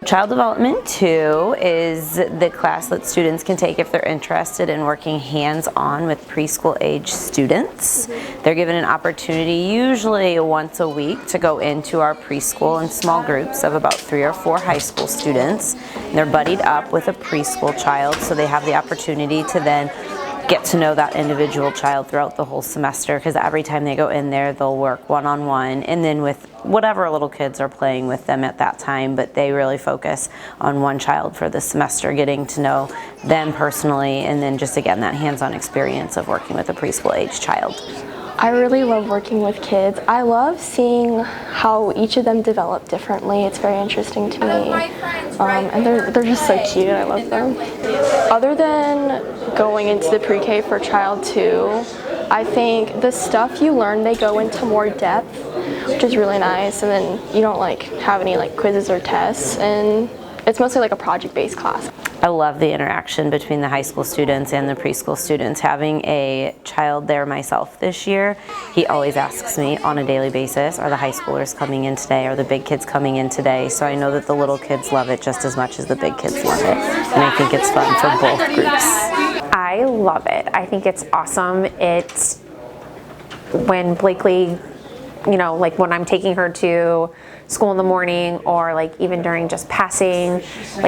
Child Development 2 is the class that students can take if they're interested in working hands-on with preschool age students. They're given an opportunity usually once a week to go into our preschool in small groups of about 3 or 4 high school students. They're buddied up with a preschool child, so they have the opportunity to then get to know that individual child throughout the whole semester, because every time they go in there they'll work one-on-one and then with whatever little kids are playing with them at that time, but they really focus on one child for the semester, getting to know them personally, and then just again that hands-on experience of working with a preschool age child. I really love working with kids. I love seeing how each of them develop differently. It's very interesting to me. And they're just so cute. I love them. Other than going into the pre-K for Child 2, I think the stuff you learn, they go into more depth, which is really nice. And then you don't have any quizzes or tests, and it's mostly like a project-based class. I love the interaction between the high school students and the preschool students. Having a child there myself this year, he always asks me on a daily basis, are the high schoolers coming in today? Are the big kids coming in today? So I know that the little kids love it just as much as the big kids love it. And I think it's fun for both groups. I love it. I think it's awesome. When Blakely, when I'm taking her to school in the morning, or even during just passing,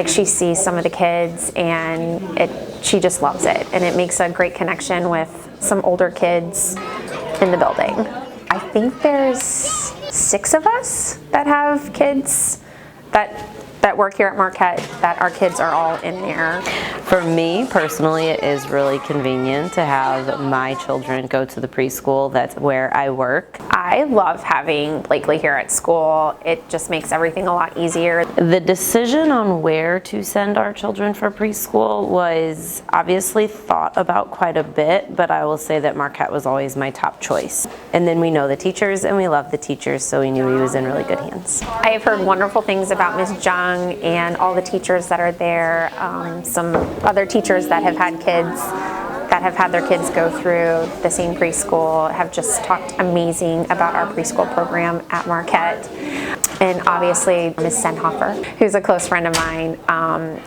she sees some of the kids and she just loves it, and it makes a great connection with some older kids in the building. I think there's 6 of us that have kids that work here at Marquette, that our kids are all in there. For me personally, it is really convenient to have my children go to the preschool. That's where I work. I love having Blakely here at school. It just makes everything a lot easier. The decision on where to send our children for preschool was obviously thought about quite a bit, but I will say that Marquette was always my top choice. And then we know the teachers and we love the teachers, so we knew he was in really good hands. I have heard wonderful things about Ms. Jung and all the teachers that are there. Some other teachers that have had kids, that have had their kids go through the same preschool, have just talked amazing about our preschool program at Marquette. And obviously Ms. Senhofer, who's a close friend of mine,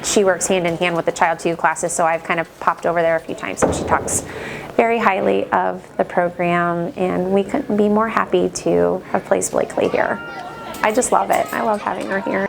she works hand in hand with the Child 2 classes, so I've kind of popped over there a few times, and she talks very highly of the program, and we couldn't be more happy to have placed Blakely here. I just love it. I love having her here.